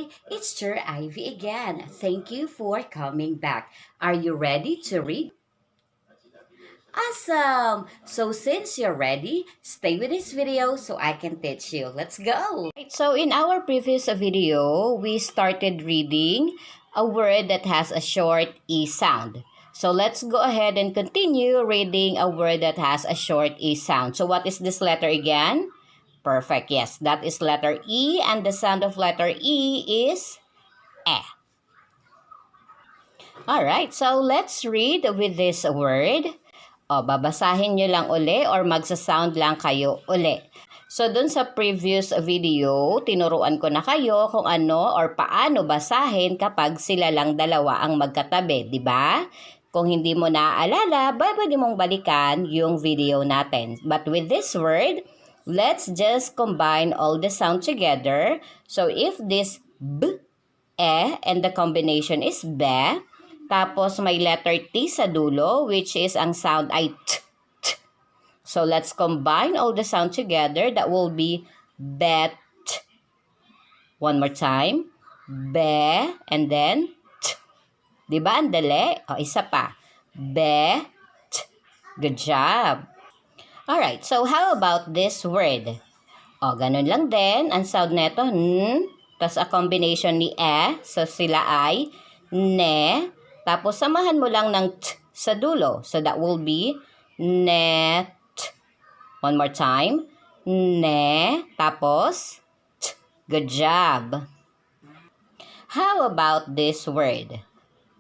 Hi, it's Sir Ivy again. Thank you for coming back. Are you ready to read? Awesome! So since you're ready, stay with this video so I can teach you. Let's go! So in our previous video, we started reading a word that has a short E sound. So let's go ahead and continue reading a word that has a short E sound. So what is this letter again? Perfect. Yes, that is letter E, and the sound of letter E is E. Alright, so let's read with this word. O, babasahin nyo lang uli or magsasound lang kayo uli. So, dun sa previous video, tinuruan ko na kayo kung ano or paano basahin kapag sila lang dalawa ang magkatabi, di ba? Kung hindi mo naaalala, pwede mong balikan yung video natin. But with this word, let's just combine all the sound together. So, if this B, E, and the combination is be, tapos may letter T sa dulo, which is ang sound ay T, T. So, let's combine all the sound together. That will be bet. One more time. Be, and then T. Diba ang dali? O, isa pa. Bet. Good job. Alright, so how about this word? O, ganun lang din. Ang sound neto, N. Tapos a combination ni E. So, sila ay ne. Tapos, samahan mo lang ng T sa dulo. So, that will be net. One more time. Ne. Tapos, T. Good job. How about this word?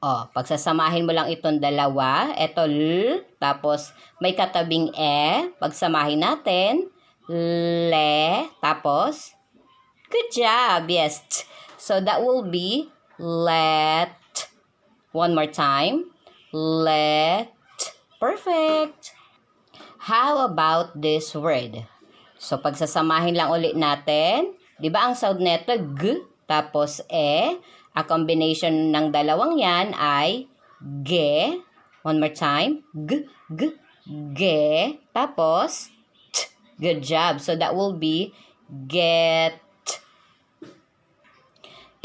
O, pagsasamahin mo lang itong dalawa. Ito, L. Tapos, may katabing E. Pagsamahin natin, le. Tapos, good job. Yes. T. So, that will be let. One more time. Let. Perfect. How about this word? So, pagsasamahin lang ulit natin. Di ba ang sound neto, G, tapos E. A combination ng dalawang yan ay ge. One more time. G, G, ge. Tapos, T. Good job. So, that will be get.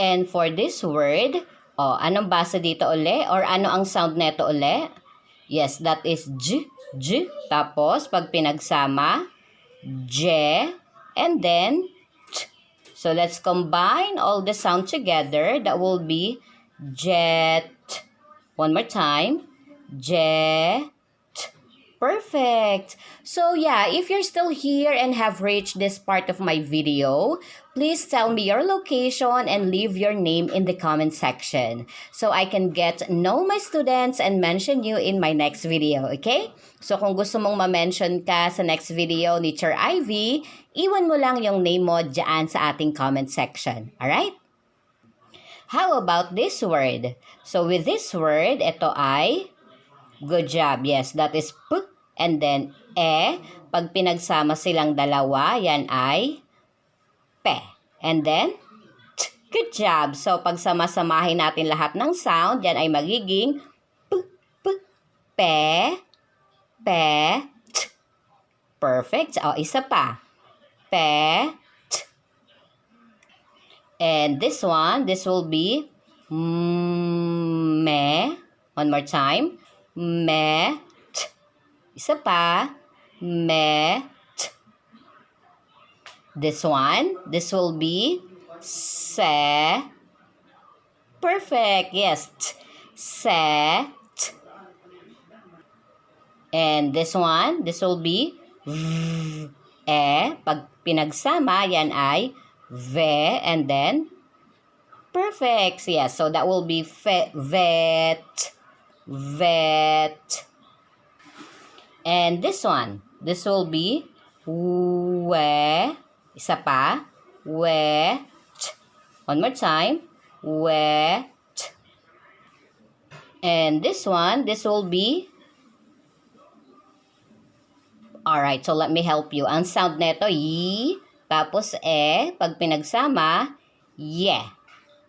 And for this word, anong basa dito uli? Or ano ang sound neto uli? Yes, that is J, J. Tapos, pag pinagsama, J, and then T. So, let's combine all the sound together. That will be jet. One more time. Jet. Perfect. So yeah, if you're still here and have reached this part of my video, please tell me your location and leave your name in the comment section so I can get to know my students and mention you in my next video, okay? So kung gusto mong ma-mention ka sa next video ni Teacher Ivy, iwan mo lang yung name mo dyan sa ating comment section, alright? How about this word? So with this word, ito ay good job. Yes, that is P. And then, E. Pag pinagsama silang dalawa, yan ay P. And then, T. Good job. So, pag sama-samahin natin lahat ng sound, yan ay magiging P, P, P, P, T. Perfect. O, isa pa. P, T. And this one, this will be me. One more time. Me. Isa pa, met. This one, this will be se. Perfect, yes. Set. And this one, this will be v. E. Pag pinagsama, yan ay ve. And then, perfect. Yes, so that will be vet. Vet. And this one, this will be we. Isa pa, wet. One more time, wet. And this one, this will be, alright, so let me help you. Ang sound neto, y, tapos e, pag pinagsama, ye.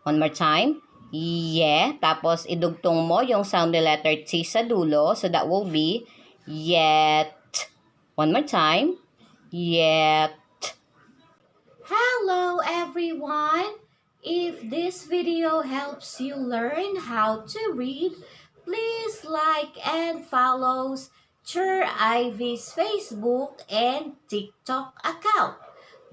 One more time, ye. Tapos idugtong mo yung sound ni letter T sa dulo, so that will be yet. One more time. Yet. Hello, everyone. If this video helps you learn how to read, please like and follow Chur Ivy's Facebook and TikTok account.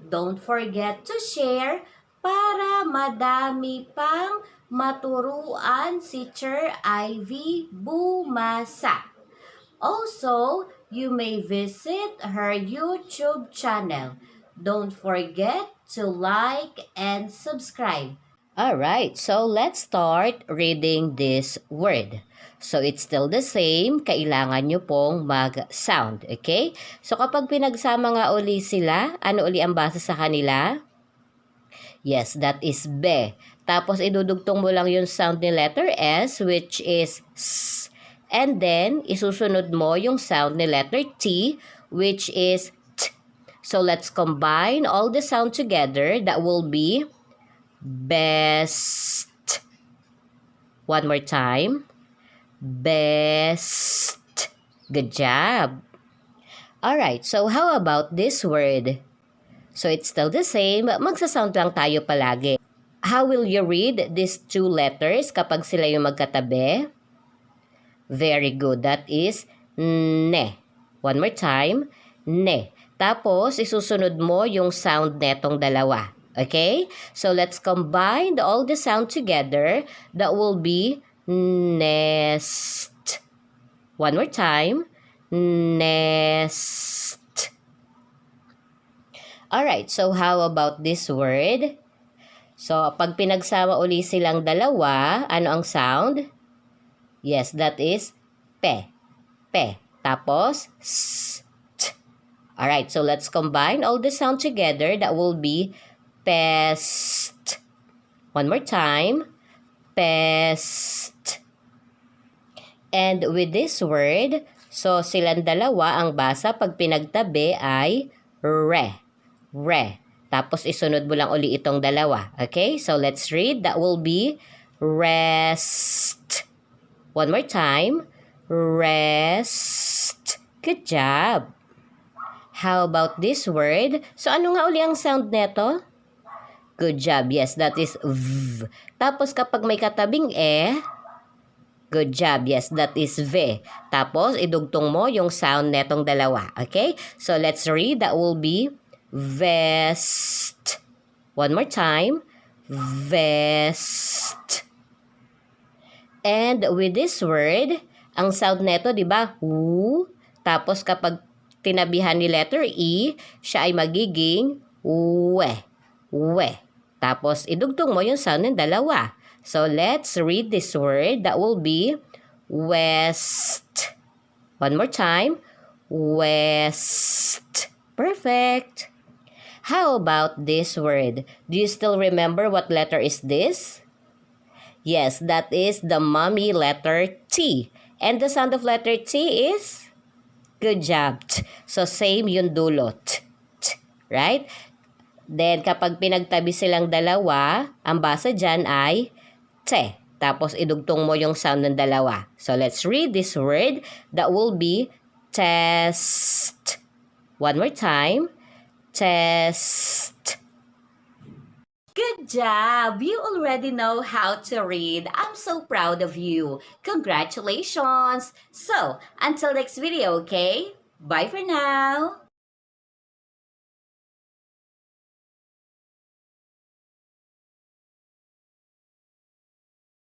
Don't forget to share para madami pang maturuan si Chur Ivy bumasa. Also, you may visit her YouTube channel. Don't forget to like and subscribe. Alright, so let's start reading this word. So it's still the same, kailangan nyo pong mag-sound, okay? So kapag pinagsama nga uli sila, ano uli ang basa sa kanila? Yes, that is be. Tapos idudugtong mo lang yung sound ni letter S, which is S. And then, isusunod mo yung sound ni letter T, which is T. So let's combine all the sound together. That will be best. One more time. Best. Good job. Alright, so how about this word? So it's still the same, magsasound lang tayo palagi. How will you read these two letters kapag sila yung magkatabi? Very good, that is ne. One more time, ne. Tapos, isusunod mo yung sound netong dalawa. Okay? So let's combine all the sound together. That will be nest. One more time, nest. Alright, so how about this word? So, pag pinagsama uli silang dalawa, ano ang sound? Yes, that is pe. Pe. Tapos, s. T. Alright, so let's combine all the sound together. That will be pest. One more time. Pest. And with this word, so silang dalawa ang basa pag pinagtabi ay re. Re. Tapos isunod mo lang uli itong dalawa. Okay? So let's read. That will be rest. One more time. Rest. Good job. How about this word? So ano nga uli ang sound neto? Good job. Yes, that is v. Tapos kapag may katabing good job. Yes, that is v. Tapos idugtong mo yung sound netong dalawa. Okay? So let's read. That will be vest. One more time. Vest. And with this word, ang sound neto, di ba? U. Tapos kapag tinabihan ni letter E, siya ay magiging we. We. Tapos idugtong mo yung sound ng dalawa. So let's read this word. That will be west. One more time. West. Perfect. How about this word? Do you still remember what letter is this? Yes, that is the mommy letter T. And the sound of letter T is? Good job. T. So same yung dulo. T. T. Right? Then kapag pinagtabi silang dalawa, ang basa dyan ay te. Tapos idugtong mo yung sound ng dalawa. So let's read this word. That will be test. One more time. Test. Good job! You already know how to read. I'm so proud of you. Congratulations! So, until next video, okay? Bye for now!